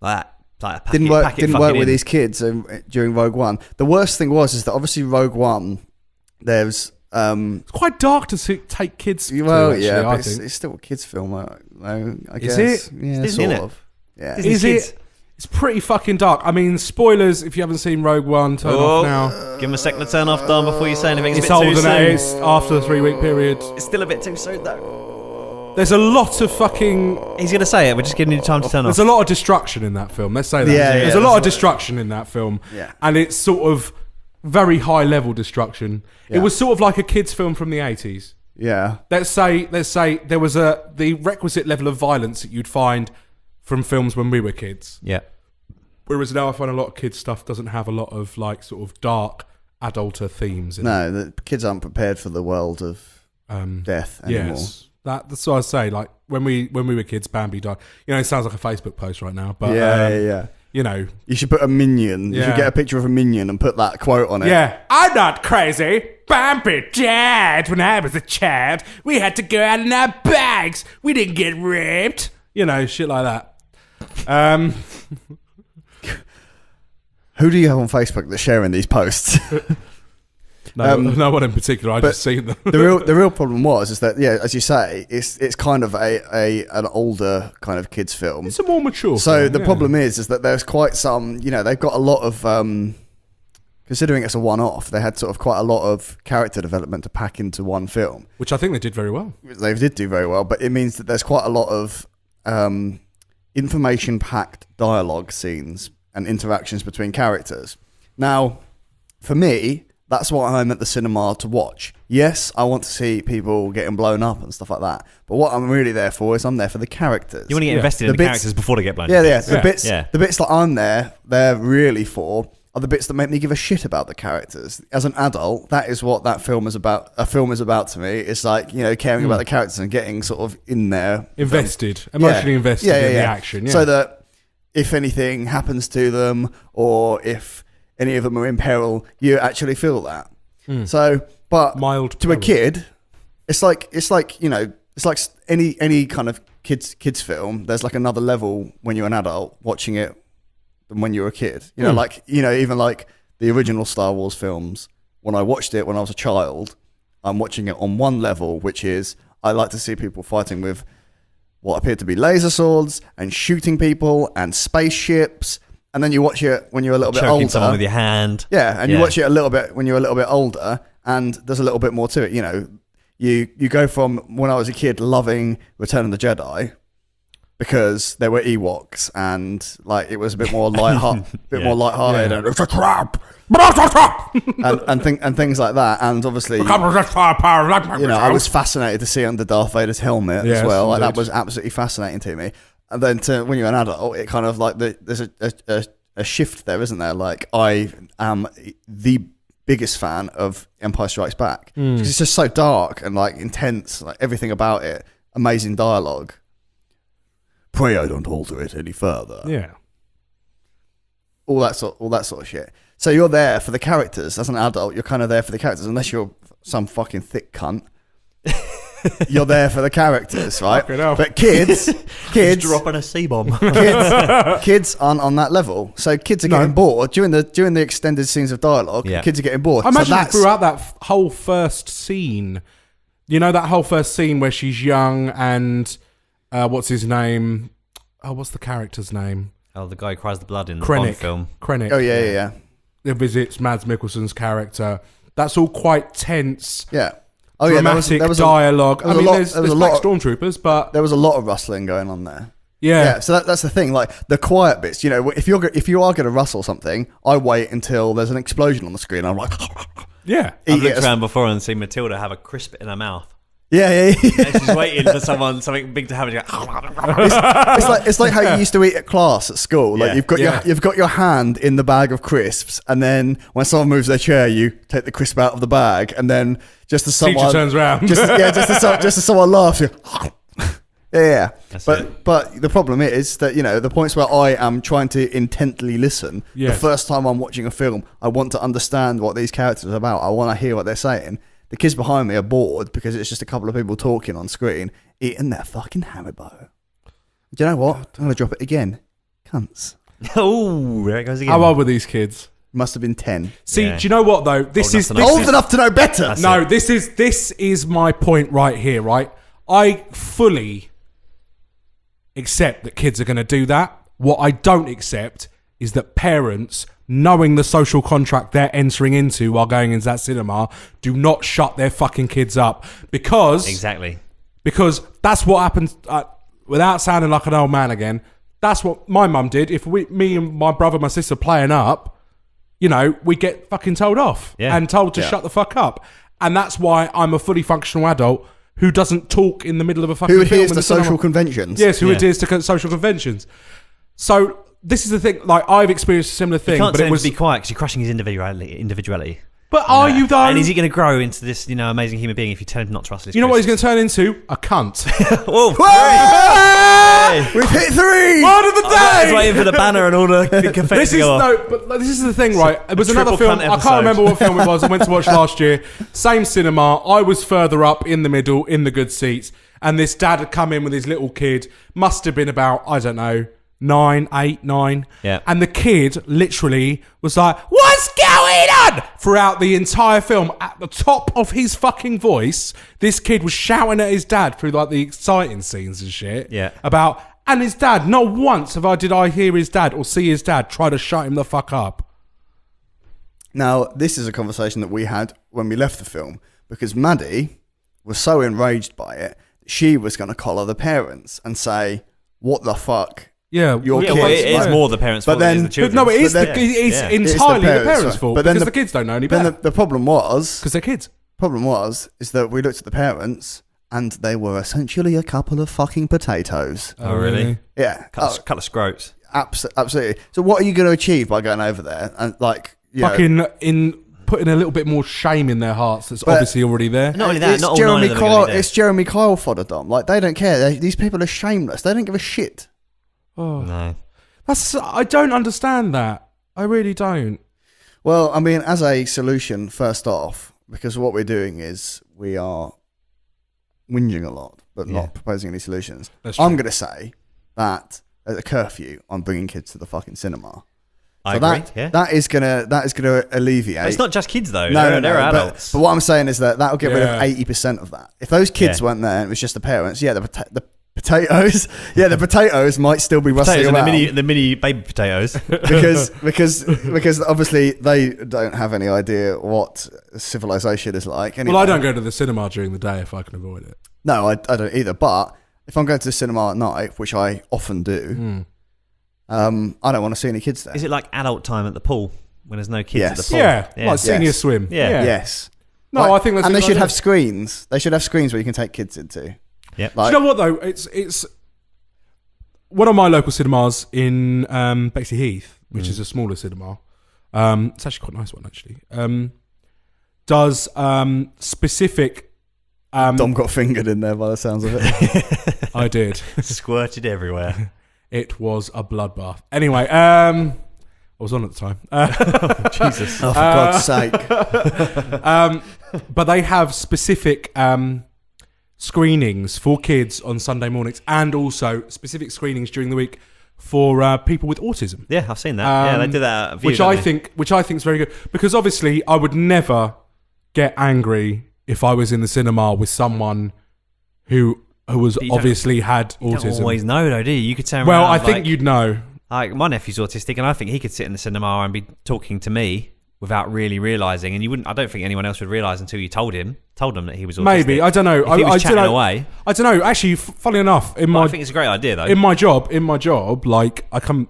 that... Like didn't work with these kids during Rogue One. The worst thing is that obviously Rogue One, there's... it's quite dark to take kids. Well, actually, yeah, I but think it's still a kids' film. I guess. Is it? Yeah, it's sort Disney, of. Yeah. Is it? It's pretty fucking dark. I mean, spoilers if you haven't seen Rogue One. Turn off now. Give him a second to turn off, Dom, before you say anything. It's older than it is after the 3-week period. It's still a bit too soon, though. There's a lot of fucking... He's going to say it. We're just giving you time to turn off. There's a lot of destruction in that film. Let's say that. There's a lot of destruction in that film. Yeah. And it's sort of very high level destruction. Yeah. It was sort of like a kids' film from the 80s. Yeah. Let's say there was the requisite level of violence that you'd find from films when we were kids. Yeah. Whereas now I find a lot of kids' stuff doesn't have a lot of like sort of dark adulter themes. No, the kids aren't prepared for the world of death anymore. Yes. That's what I say. Like when we were kids, Bambi died. You know, it sounds like a Facebook post right now, but yeah. You know, you should put a minion. You should get a picture of a minion and put that quote on it. Yeah, I'm not crazy. Bambi died when I was a child. We had to go out in our bags. We didn't get raped. You know, shit like that. Who do you have on Facebook that's sharing these posts? No one in particular. I just seen them. the real problem is that as you say, it's kind of an older kind of kids film. It's a more mature. So film, the problem is that there's quite some. They've got a lot of. Considering it's a one-off, they had sort of quite a lot of character development to pack into one film, which I think they did very well. They did do very well, but it means that there's quite a lot of information-packed dialogue scenes and interactions between characters. Now, for me, that's what I'm at the cinema to watch. Yes, I want to see people getting blown up and stuff like that. But what I'm really there for is I'm there for the characters. You want to get invested in the characters before they get blown up. Yeah. The bits that I'm they're really for are the bits that make me give a shit about the characters. As an adult, that is what that film is about. A film is about to me. It's like, caring about the characters and getting sort of in there. Emotionally invested in the action. Yeah. So that if anything happens to them or if any of them are in peril, you actually feel that. So, but mild to peril. A kid, it's like any kind of kids film. There's like another level when you're an adult watching it than when you're a kid. Even like the original Star Wars films. When I watched it when I was a child, I'm watching it on one level, which is I like to see people fighting with what appear to be laser swords and shooting people and spaceships and then you watch it when you're a little bit Choking older. someone with your hand. Yeah, and you watch it a little bit when you're a little bit older, and there's a little bit more to it. You know, you go from when I was a kid loving Return of the Jedi because there were Ewoks and like it was a bit more lighthearted, and it's a trap, and things like that. And obviously, I was fascinated to see under Darth Vader's helmet as well. Like that was absolutely fascinating to me. And then when you're an adult, it kind of like there's a shift there, isn't there? Like I am the biggest fan of Empire Strikes Back because it's just so dark and like intense, like everything about it, amazing dialogue. Pray I don't alter it any further. Yeah, all that sort of shit. So you're there for the characters as an adult. You're kind of there for the characters, unless you're some fucking thick cunt. You're there for the characters, right? But kids dropping a C-bomb. kids aren't on that level. So kids are getting bored during the extended scenes of dialogue. Yeah. Kids are getting bored. I imagine throughout that whole first scene, you know, that whole first scene where she's young and what's his name? Oh, what's the character's name? Oh, the guy who cries the blood in the Bond film. Krennic. Oh yeah. It visits Mads Mikkelsen's character. That's all quite tense. Yeah. Oh yeah, there was dialogue. I mean, there's black stormtroopers, but there was a lot of rustling going on there. Yeah. So that's the thing. Like the quiet bits, you know, if you are going to rustle something, I wait until there's an explosion on the screen. I'm like, yeah. I've looked around before and seen Matilda have a crisp in her mouth. Yeah. And she's waiting for something big to happen. It's like how you used to eat at class at school. Like you've got your hand in the bag of crisps, and then when someone moves their chair, you take the crisp out of the bag, and then just as someone teacher turns around, just as someone laughs, you yeah. But the problem is that, you know, the points where I am trying to intently listen, the first time I'm watching a film, I want to understand what these characters are about. I want to hear what they're saying. The kids behind me are bored because it's just a couple of people talking on screen, eating their fucking Haribo. Do you know what? I'm going to drop it again. Cunts. Oh, there it goes again. How old were these kids? Must have been 10. See, do you know what though? This is old enough to know better. This is my point right here, right? I fully accept that kids are going to do that. What I don't accept is that parents, knowing the social contract they're entering into while going into that cinema, do not shut their fucking kids up because that's what happens. Without sounding like an old man again, that's what my mum did. If me and my brother, my sister playing up, you know, we get fucking told off and told to shut the fuck up, and that's why I'm a fully functional adult who doesn't talk in the middle of a fucking film. Who adheres to social conventions? Yes, who adheres to social conventions. So this is the thing. Like I've experienced a similar thing, but it was to be quiet because you're crushing his individuality. But are you though? And is he going to grow into this, you know, amazing human being if you tell him not to rustle his You know what he's crisps? going to turn into? A cunt. Whoa! We've hit 3. Word of the day. I was waiting for the banner and all the confetti to go off. But this is the thing, right? It was another film. I can't remember what film it was. I went to watch last year. Same cinema. I was further up in the middle, in the good seats, and this dad had come in with his little kid. Must have been about, I don't know, 8, 9. Yeah. And the kid literally was like, "What's going on?" Throughout the entire film, at the top of his fucking voice, this kid was shouting at his dad through like the exciting scenes and shit. Yeah. And his dad, not once did I hear his dad or see his dad try to shut him the fuck up. Now, this is a conversation that we had when we left the film because Maddie was so enraged by it, she was going to collar the parents and say, "What the fuck?" Yeah, your kids. Well, it is more the parents' fault than the children. No, it is entirely the parents' fault because the kids don't know any better. The problem was because they're kids. Problem is that we looked at the parents and they were essentially a couple of fucking potatoes. Oh, really? Yeah, couple of scrotes. Absolutely. So, what are you going to achieve by going over there and putting a little bit more shame in their hearts that's obviously already there? Not only that, not all 9 of them are going to be there. It's Jeremy Kyle fodder-dom. Like they don't care. These people are shameless. They don't give a shit. Oh no, I don't understand that. I really don't. Well, I mean, as a solution, first off, because what we're doing is we are whinging a lot, but not proposing any solutions. I'm going to say that there's a curfew on bringing kids to the fucking cinema. I agree. That is gonna alleviate. But it's not just kids though. No, they're adults. But what I'm saying is that will get rid of 80% of that. If those kids weren't there and it was just the parents, the Potatoes, yeah, the potatoes might still be rustling around. The mini baby potatoes, because obviously they don't have any idea what civilization is like. Anyway. Well, I don't go to the cinema during the day if I can avoid it. No, I don't either. But if I'm going to the cinema at night, which I often do, I don't want to see any kids there. Is it like adult time at the pool when there's no kids at the pool? Yeah, like senior swim. Yeah. Yes. No, like, I think that's and a they good should idea. have screens. They should have screens where you can take kids into. Yeah. Do you know what though? It's one of my local cinemas in Bexley Heath, which is a smaller cinema. It's actually quite a nice one, actually. Does specific. Dom got fingered in there by the sounds of it. I did. Squirted everywhere. It was a bloodbath. Anyway, I was on at the time. Jesus! Oh, for God's sake! But they have specific screenings for kids on Sunday mornings, and also specific screenings during the week for people with autism. Yeah, I've seen that. They do that at View, which I think is very good, because obviously I would never get angry if I was in the cinema with someone who was obviously had autism. You don't always know though, do you? You could turn well, around. I think you'd know. Like my nephew's autistic, and I think he could sit in the cinema and be talking to me without really realising, and you wouldn't. I don't think anyone else would realise until you told them that he was autistic. Maybe, I don't know. If he was chatting away. I don't know. Actually, funnily enough, I think it's a great idea though. In my job, like I come.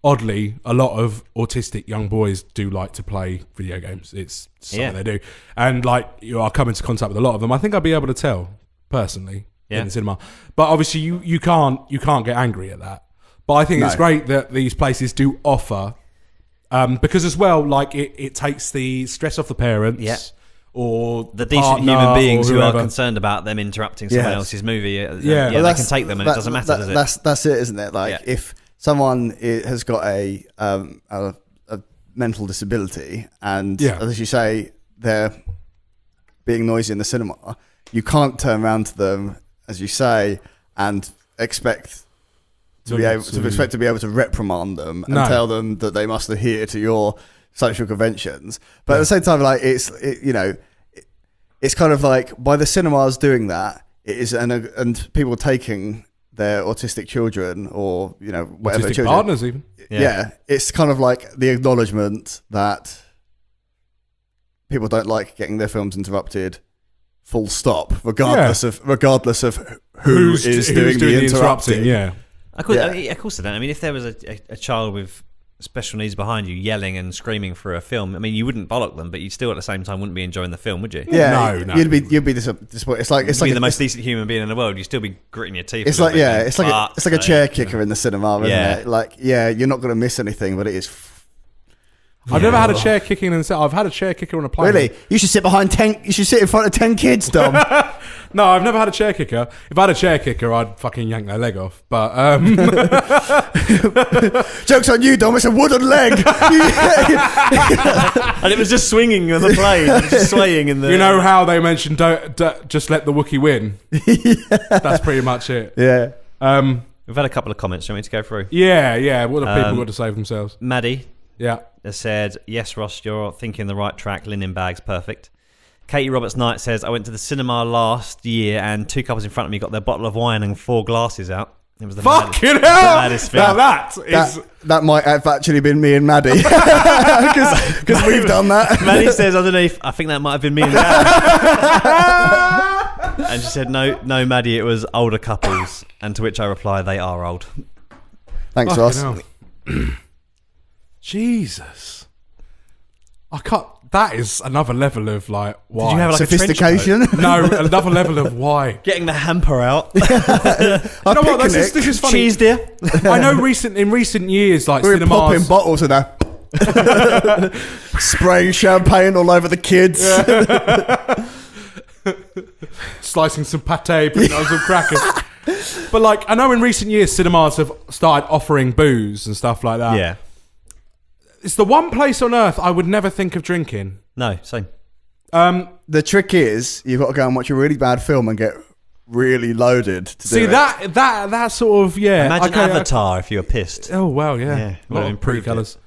Oddly, a lot of autistic young boys do like to play video games. It's something they do, and like I come into contact with a lot of them. I think I'd be able to tell personally in the cinema, but obviously you can't get angry at that. But I think it's great that these places do offer. Because as well, like it takes the stress off the parents, or the decent human beings who are concerned about them interrupting someone else's movie. They can take them, and it doesn't matter, does it? That's it, isn't it? Like if someone has got a mental disability, and as you say, they're being noisy in the cinema, you can't turn around to them, as you say, and expect to be able to reprimand them and tell them that they must adhere to your social conventions. But at the same time, like it's kind of like by the cinemas doing that, it is and people taking their autistic children or whatever autistic children, partners even. Yeah, it's kind of like the acknowledgement that people don't like getting their films interrupted. Full stop, regardless of who's doing the interrupting. Yeah. Of course I don't. I mean, if there was a child with special needs behind you yelling and screaming for a film, I mean, you wouldn't bollock them, but you still at the same time wouldn't be enjoying the film, would you? Yeah, no. You'd be disappointed. It's like the most decent human being in the world. You'd still be gritting your teeth. It's like it's like a chair kicker in the cinema, isn't it? Like you're not going to miss anything, but it is. I've never had a chair kicking in the set. I've had a chair kicker on a plane. Really? You should sit behind 10. You should sit in front of 10 kids, Dom. No, I've never had a chair kicker. If I had a chair kicker, I'd fucking yank their leg off. But joke's on you, Dom. It's a wooden leg. And it was just swinging on the plane, just swaying in the. You know how they mentioned don't just let the Wookiee win. That's pretty much it. Yeah. We've had a couple of comments. Do you want me to go through? Yeah. What have people got to say for themselves? Maddie. Yeah. Has said, yes, Ross, you're thinking the right track. Linen bag's perfect. Katie Roberts-Knight says, I went to the cinema last year and two couples in front of me got their bottle of wine and 4 glasses out. It was the fucking maddest thing. That might have actually been me and Maddie. Because we've done that. Maddie says underneath, I think that might have been me and Dad. And she said, no, Maddie, it was older couples. And to which I reply, they are old. Thanks, Ross. Jesus. I can't. That is another level of like why. Did you have like sophistication? No, another level of why. Getting the hamper out. You know what? This is funny. Cheese, dear. I know in recent years, like we're cinemas popping bottles of that. Spraying champagne all over the kids. Slicing some pate, putting on some crackers. But like, I know in recent years, cinemas have started offering booze and stuff like that. Yeah. It's the one place on earth I would never think of drinking. No, same. The trick is you've got to go and watch a really bad film and get really loaded to see do it. that sort of Imagine Avatar if you were pissed. Oh well, yeah. Would have pretty improved colours.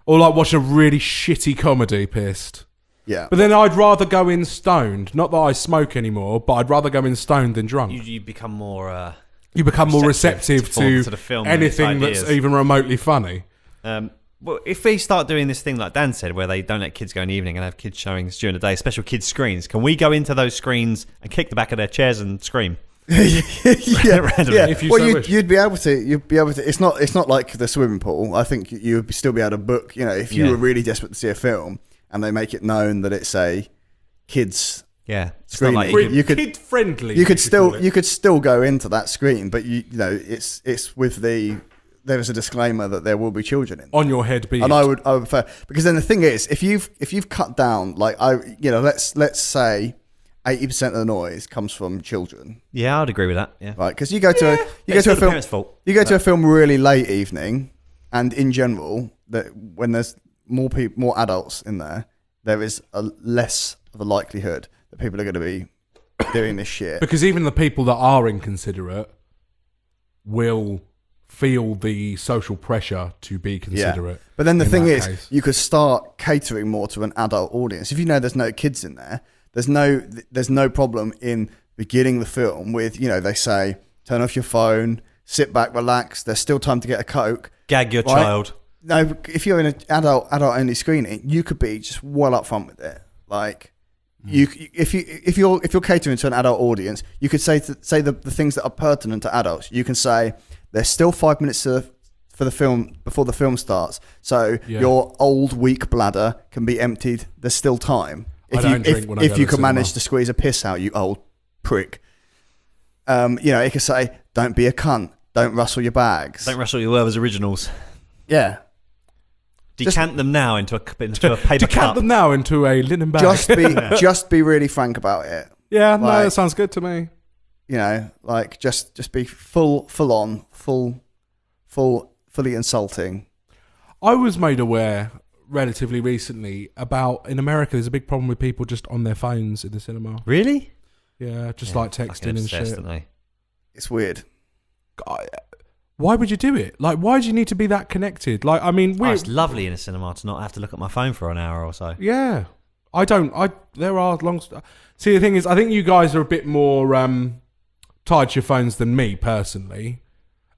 Or like watch a really shitty comedy pissed. Yeah. But then I'd rather go in stoned. Not that I smoke anymore, but I'd rather go in stoned than drunk. You become more... you become more receptive to the film anything that's even remotely funny. Well, if we start doing this thing like Dan said, where they don't let kids go in the evening and have kids showings during the day, special kids screens, can we go into those screens and kick the back of their chairs and scream? yeah. If you wish. You'd be able to. You'd be able to. It's not like the swimming pool. I think you would still be able to book. You know, if you were really desperate to see a film and they make it known that it's a kids. Yeah, screening. Like you could kid friendly. You could still go into that screen, but you know it's with there is a disclaimer that there will be children in on your head. And I would prefer, because then the thing is, if you've cut down, like let's say 80% of the noise comes from children. Yeah, I'd agree with that. Yeah, right. Because you go to a film. You go to a film really late evening, and in general, that when there's more adults in there, there is a less of a likelihood that people are going to be doing this shit. Because even the people that are inconsiderate will feel the social pressure to be considerate. Yeah. But then the thing is, you could start catering more to an adult audience. If you know there's no kids in there, there's no problem in beginning the film with, they say, turn off your phone, sit back, relax. There's still time to get a Coke. Gag your child. No, if you're in an adult only screening, you could be just well up front with it. Like, if you're catering to an adult audience, you could say the things that are pertinent to adults. You can say there's still 5 minutes for the film before the film starts, so your old weak bladder can be emptied. There's still time. If you can manage to squeeze a piss out, you old prick. It could say, don't be a cunt. Don't rustle your bags. Don't rustle your Werther's Originals. Yeah. Decant them now into a paper cup. Decant them now into a linen bag. Just be really frank about it. Yeah, no, that sounds good to me. Just be fully insulting. I was made aware relatively recently about, in America, there's a big problem with people just on their phones in the cinema. Really? Yeah, just like texting and shit. It's weird. Why would you do it? Like, why do you need to be that connected? Like, I mean, it's lovely in a cinema to not have to look at my phone for an hour or so. Yeah. There are long... See, the thing is, I think you guys are a bit more tied to your phones than me, personally.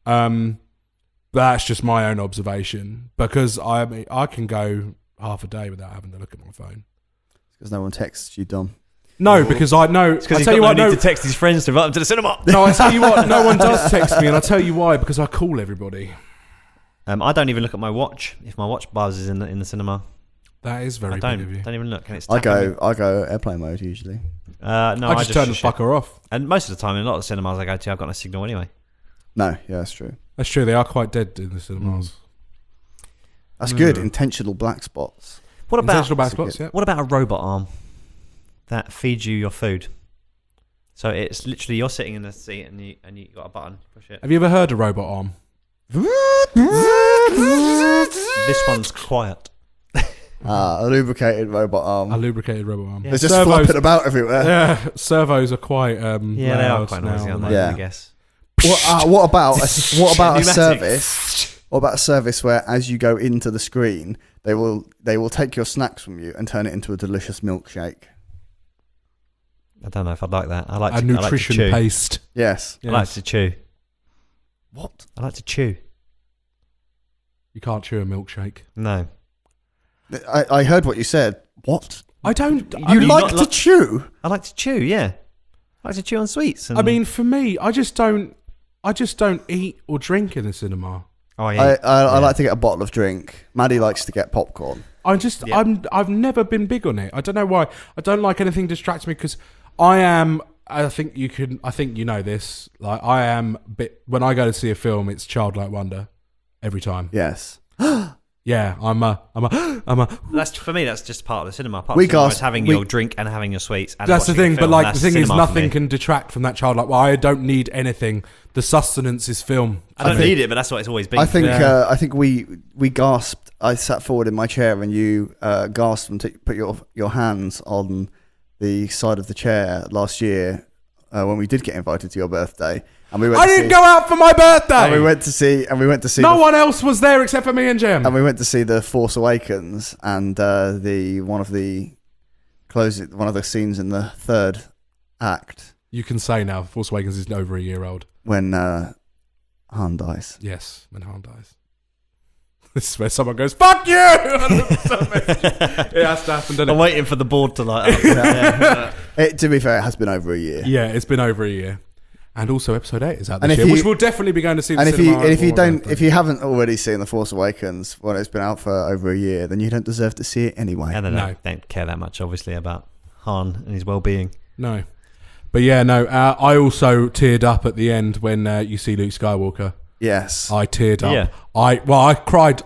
That's just my own observation. Because I can go half a day without having to look at my phone. Because no one texts you, Dom. No, because I know. It's because he's got no need to text his friends to invite them to the cinema. No, I tell you what, no one does text me, and I tell you why, because I call everybody. I don't even look at my watch if my watch buzzes in the cinema. That is very big of you. Don't even look. And it's I go airplane mode usually. No, I just turn the fucker off. And most of the time, in a lot of the cinemas I go to, I've got no signal anyway. No, yeah, that's true. That's true. They are quite dead in the cinemas. That's good. Intentional black spots. What about intentional black spots? Yeah. What about a robot arm that feeds you your food? So it's literally you're sitting in the seat and you got a button. Push it. Have you ever heard a robot arm? This one's quiet. A lubricated robot arm. A lubricated robot arm. Yeah. They're just flopping about everywhere. Yeah, servos are quite. They are quite noisy, aren't they? I guess. What about a service? What about a service where, as you go into the screen, they will take your snacks from you and turn it into a delicious milkshake? I don't know if I'd like that. I like a nutrition paste. Yes. I like to chew. What? I like to chew. You can't chew a milkshake. No. I heard what you said. What? I don't. You like to chew? I like to chew. Yeah. I like to chew on sweets. I mean, for me, I just don't eat or drink in the cinema. Oh, yeah. I like to get a bottle of drink. Maddie likes to get popcorn. I've never been big on it. I don't know why. I don't like anything distracts me because I think you know this. Like, I am when I go to see a film, it's childlike wonder every time. Yes. Yeah, I'm a. That's for me. That's just part of the cinema. Part of the cinema is having your drink and having your sweets. And that's the thing. But like the thing is, nothing can can detract from that childlike. Well, I don't need anything. The sustenance is film. I don't need it, but that's what it's always been. I think we gasped. I sat forward in my chair and you gasped and put your hands on the side of the chair last year when we did get invited to your birthday. And we went I didn't go out for my birthday. And we went to see. No one else was there except for me and Jem. And we went to see The Force Awakens, and one of the one of the scenes in the third act. You can say now, Force Awakens is over a year old. When Han dies. Yes, when Han dies. This is where someone goes, fuck you! It has to happen, doesn't it? I'm waiting for the board to light up. To be fair, it has been over a year. Yeah, it's been over a year. And also episode 8 is out this year, which we'll definitely be going to see. If you haven't already seen The Force Awakens, well, it's been out for over a year, then you don't deserve to see it anyway. And I don't care that much, obviously, about Han and his well-being. No. But yeah, no, I also teared up at the end when you see Luke Skywalker. Yes. I teared up. Yeah. I cried.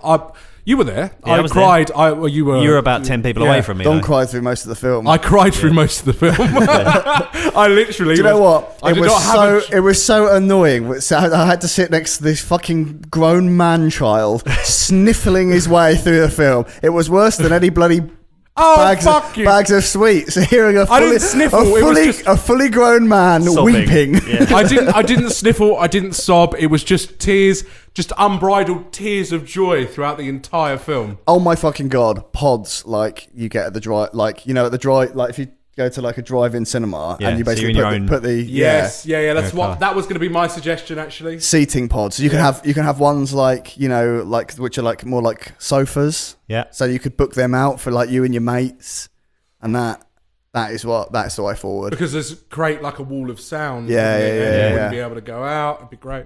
You were there. Yeah, I cried. You were about 10 people away from me. Don cried through most of the film. I cried through most of the film. I literally. Do you know what? It was so annoying. So I had to sit next to this fucking grown man child sniffling his way through the film. It was worse than any bloody bags of sweets. Hearing a fully grown man sobbing. Weeping. Yeah. I didn't sniffle. I didn't sob. It was just tears, just unbridled tears of joy throughout the entire film. Oh my fucking god! Pods like you get at the drive, like if you go to like a drive-in cinema and you basically put the that was going to be my suggestion actually. Seating pods. So you can have ones like which are like more like sofas. Yeah. So you could book them out for like you and your mates, and that's the way forward. Because there's create like a wall of sound. Yeah. You wouldn't be able to go out. It'd be great.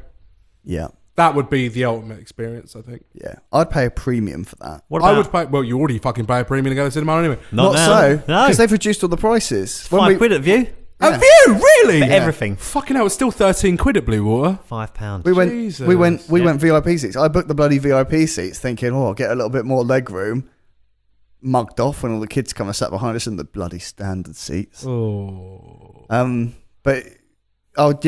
Yeah. That would be the ultimate experience, I think. Yeah, I'd pay a premium for that. I would pay. Well, you already fucking pay a premium to go to the cinema anyway. Not so, because they've reduced all the prices. £5 at View. Yeah. A View, really? For everything. Fucking hell, it's still £13 at Blue Water. £5. We went VIP seats. I booked the bloody VIP seats, thinking, I'll get a little bit more leg room. Mugged off when all the kids come and sat behind us in the bloody standard seats. Oh. But it was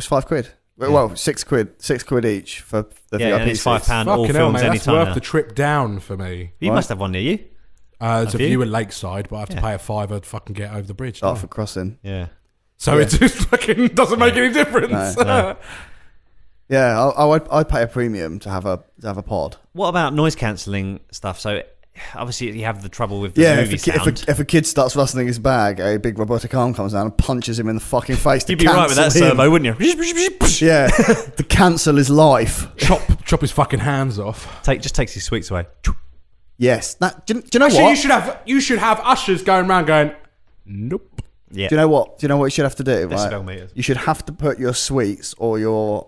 £5. Well, £6 each for the VIP and it's £5 Fucking all hell, films mate, anytime. that's worth now. the trip down for me. You must have one near you. It's a View at Lakeside, but I have to pay a £5 to fucking get over the bridge. For crossing. Yeah. So it just fucking doesn't make any difference. No. Yeah, I'd pay a premium to have a pod. What about noise cancelling stuff? So obviously you have the trouble with the movie sound. If a kid starts rustling his bag, a big robotic arm comes down and punches him in the fucking face. You'd be right with that servo, wouldn't you? Yeah, to cancel his life. Chop his fucking hands off. Just takes his sweets away. Yes. Do you know Actually, what? you should have ushers going around going, nope. Yeah. Do you know what? You should have to do? Decibel meters. You should have to put your sweets or your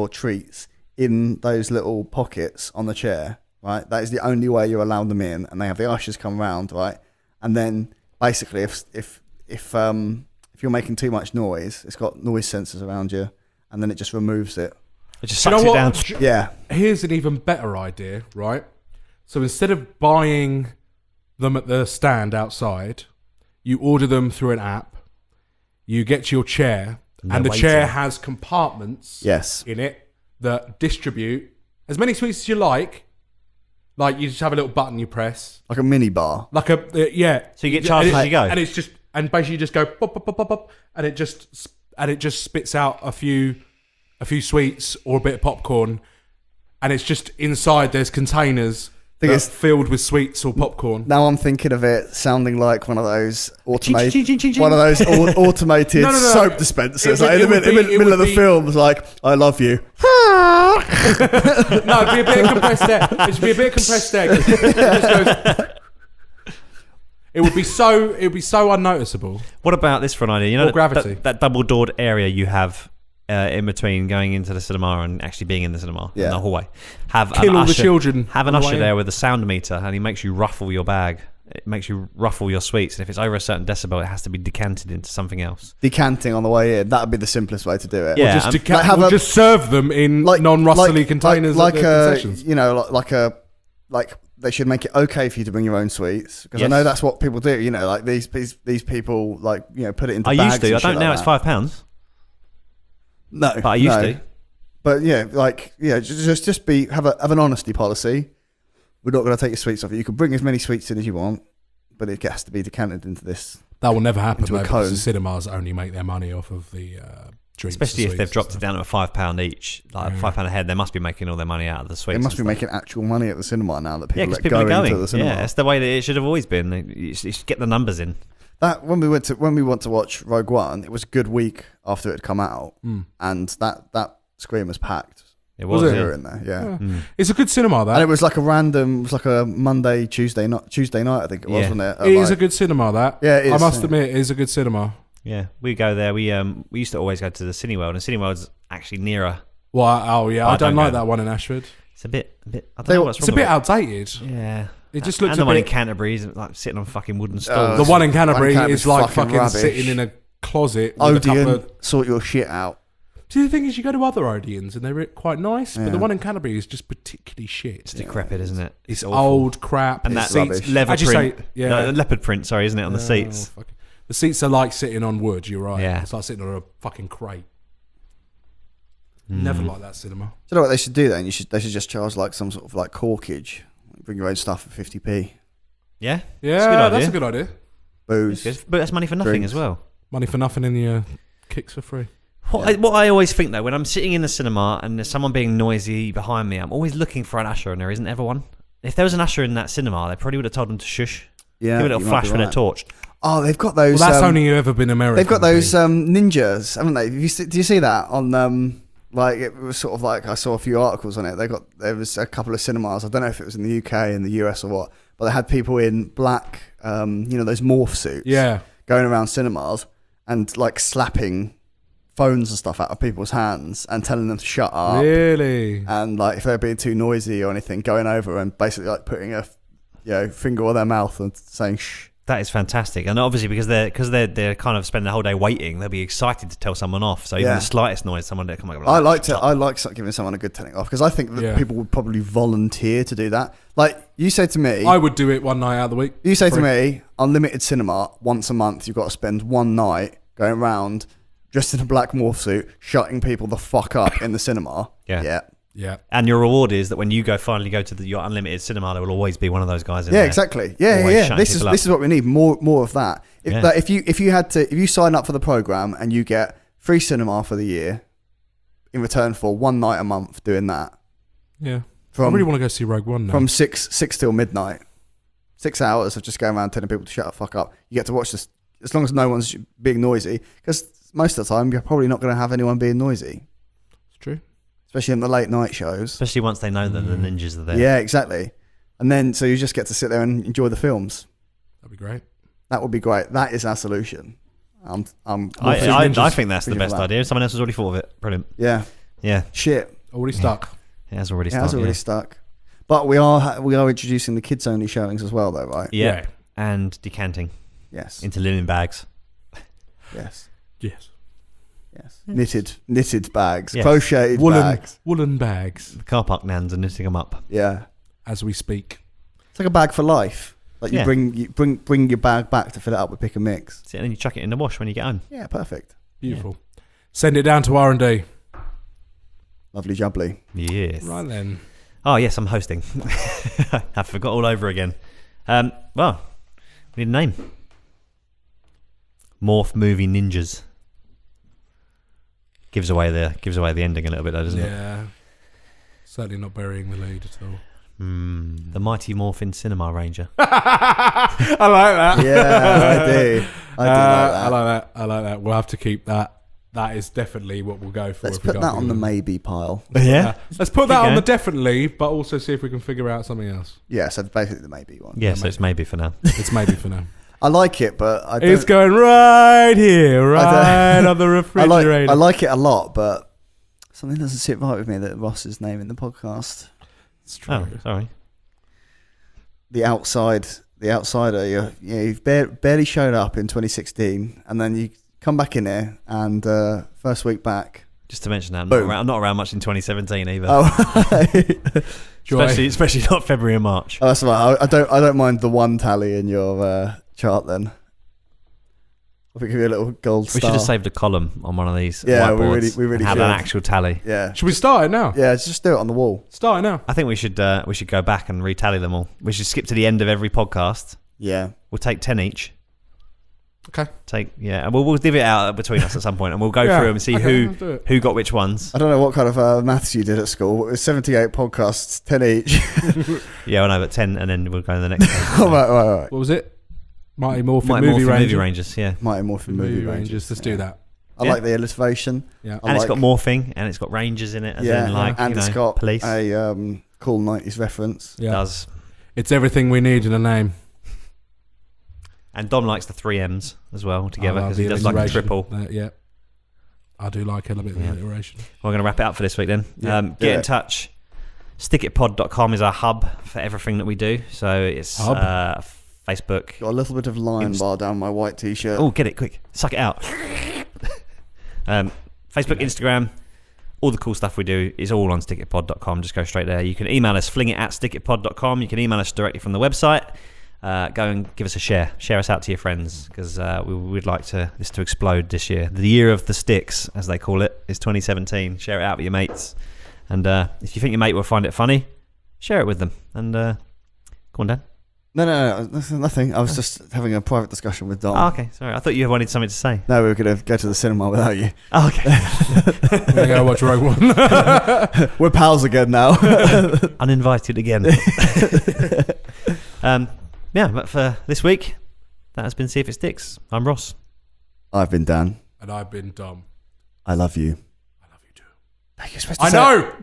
treats in those little pockets on the chair. Right, that is the only way you allow them in, and they have the ushers come round, right? And then basically, if you're making too much noise, it's got noise sensors around you, and then it just removes it. It just sucks it down. Yeah. Here's an even better idea, right? So instead of buying them at the stand outside, you order them through an app. You get your chair, and the chair has compartments in it that distribute as many sweets as you like. Like you just have a little button you press, like a mini bar, like a So you get charged as you go, and it's basically you just go pop pop pop pop pop, and it just spits out a few sweets or a bit of popcorn, and it's just inside there's containers filled with sweets or popcorn. Now I'm thinking of it sounding like one of those automated soap dispensers. Like in the middle of the film, it's like, I love you. No, it'd be a bit of compressed air. It should be a bit of compressed air. It would be so unnoticeable. What about this for an idea? You know, gravity. That double-doored area you have in between going into the cinema and actually being in the cinema in the hallway. Kill all the children. Have an usher there with a sound meter, and he makes you ruffle your bag. It makes you ruffle your sweets, and if it's over a certain decibel, it has to be decanted into something else. Decanting on the way in, that would be the simplest way to do it. Yeah, just serve them in non-rustly containers. Like they should make it okay for you to bring your own sweets, because I know that's what people do. You know, like these people put it into bags. I used to. I don't know. Like it's £5. No, but I used to. But just have an honesty policy. We're not going to take your sweets off you. You can bring as many sweets in as you want, but it has to be decanted into this. That will never happen, though, because the cinemas only make their money off of the drinks. Especially if they've dropped it down to a £5 each, like £5 a head. They must be making all their money out of the sweets. They must be making actual money at the cinema now that Yeah, people, because people are going going to the cinema. Yeah, it's the way that it should have always been. You should get the numbers in. That when we went to watch Rogue One, it was a good week after it had come out, and that screen was packed. It was in there, yeah. It's a good cinema, that. And it was like a Monday, Tuesday night, I think it was, wasn't it? It is a good cinema, that. Yeah, it is. I must admit, it is a good cinema. Yeah, we go there. We used to always go to the Cineworld, and Cineworld's actually nearer. Well, I don't like that one in Ashford. It's a bit. I don't know what's wrong. It's a bit outdated. Yeah. It just looks and the a one bit... in Canterbury is like sitting on fucking wooden stools. The one in Canterbury Canterbury's is like fucking rubbish. sitting in a closet. With Odeon, sort your shit out. See, the thing is, you go to other Odeons and they're quite nice, but the one in Canterbury is just particularly shit. It's decrepit, isn't it? It's old crap. And that seats, leather print. No, leopard print, sorry, isn't it, on the seats? The seats are like sitting on wood, you're right. Yeah. It's like sitting on a fucking crate. Never like that cinema. Do you know what they should do then? They should just charge like some sort of like corkage. Bring your own stuff for 50p. Yeah? Yeah, that's a good idea. Booze. But that's money for nothing drinks. as well. Money for nothing in your kicks for free. What I always think though, when I'm sitting in the cinema and there's someone being noisy behind me, I'm always looking for an usher and there isn't ever one. If there was an usher in that cinema, they probably would have told them to shush. Yeah. Give a little flash with a torch. Oh, they've got those. Well, that's only ever been American. They've got those ninjas, haven't they? Do you see that on like it was sort of like I saw a few articles on it. There was a couple of cinemas. I don't know if it was in the UK, in the US, or what, but they had people in black, those morph suits, going around cinemas and like slapping phones and stuff out of people's hands and telling them to shut up. Really? And like if they're being too noisy or anything, going over and basically like putting a finger on their mouth and saying shh. That is fantastic, and obviously because they're kind of spending the whole day waiting, they'll be excited to tell someone off. So even the slightest noise, someone will come over. I like giving someone a good telling off because I think that people would probably volunteer to do that. Like you say to me, I would do it one night out of the week. You say to me, unlimited cinema once a month. You've got to spend one night going around dressed in a black morph suit, shutting people the fuck up in the cinema. Yeah. And your reward is that when you finally go to your unlimited cinema, there will always be one of those guys in there. there. Exactly. Yeah. This is what we need. More of that. If you sign up for the program and you get free cinema for the year in return for one night a month doing that. Yeah. I really want to go see Rogue One now. From 6 till midnight. 6 hours of just going around telling people to shut the fuck up. You get to watch this as long as no one's being noisy, because most of the time you're probably not going to have anyone being noisy. It's true. Especially in the late night shows. Especially once they know that the ninjas are there. Yeah, exactly. And then, so you just get to sit there and enjoy the films. That'd be great. That would be great. That is our solution. I think that's the best idea. Someone else has already thought of it. Brilliant. Yeah. Shit. Already stuck. It has already stuck. But we are introducing the kids only showings as well, though, right? Yeah. And decanting. Yes. Into linen bags. Yes. Yes. Knitted bags, crocheted bags, woolen bags. The car park nans are knitting them up. Yeah, as we speak. It's like a bag for life. Like you bring your bag back to fill it up with pick and mix. And then you chuck it in the wash when you get home. Yeah, perfect. Beautiful. Yeah. Send it down to R&D. Lovely jubbly. Yes. Right then. Oh yes, I'm hosting. I forgot all over again. Well, we need a name. Morph Movie Ninjas. Gives away the ending a little bit, though, doesn't it? Yeah. Certainly not burying the lead at all. The Mighty Morphin Cinema Ranger. I like that. Yeah, I do. I like that. We'll have to keep that. That is definitely what we'll go for. Let's put that on the maybe pile. Yeah. Let's put that on the definitely, but also see if we can figure out something else. Yeah, so basically the maybe one. Yeah, so it's maybe for now. It's maybe for now. I like it, but I don't... It's going right here, right on the refrigerator. I like it a lot, but something doesn't sit right with me that Ross's name in the podcast. It's true. Oh, sorry. The outsider. You've barely showed up in 2016, and then you come back in here, and first week back. Just to mention that, I'm not around much in 2017 either. Oh, especially not February and March. Oh, that's right. I don't mind the one tally in your chart then. I'll give you a little gold star. We should have saved a column on one of these. Yeah, whiteboards we really and have should. an actual tally. Yeah. Should we start it now? Yeah, just do it on the wall. Start it now. I think we should go back and retally them all. We should skip to the end of every podcast. Yeah. We'll take 10 each. Okay. And we'll div it out between us at some point, and we'll go through them and see who got which ones. I don't know what kind of maths you did at school. It was 78 podcasts, 10 each. Yeah, I know, but 10, and then we'll go to the next page. Right. What was it? Mighty Morphin Movie Rangers, yeah. Mighty Morphin Movie Rangers. Let's do that. I like the illustration. Yeah. And it's got morphing, and it's got rangers in it, and it's got police. A cool 90s reference. Yeah. It does. It's everything we need in a name. And Dom likes the 3 M's as well together, because he does like a triple. I do like a bit of alliteration. We're going to wrap it up for this week then. Get in touch. Stickitpod.com is our hub for everything that we do. So it's Facebook. Got a little bit of lion bar down my white t-shirt. Oh, get it quick. Suck it out. Facebook, Instagram, all the cool stuff we do is all on stickitpod.com. Just go straight there. You can email us, fling@stickitpod.com. You can email us directly from the website. Go and give us a share. Share us out to your friends, because we'd like this to explode this year. The year of the sticks, as they call it, is 2017. Share it out with your mates. And if you think your mate will find it funny, share it with them. And go on, Dan. No, nothing. I was just having a private discussion with Dom. Oh, okay, sorry. I thought you wanted something to say. No, we were going to go to the cinema without you. Oh, okay. We're going to go watch Rogue One. We're pals again now. Uninvited again. But for this week, that has been See If It Sticks. I'm Ross. I've been Dan. And I've been Dom. I love you. I love you too. You're supposed to say know!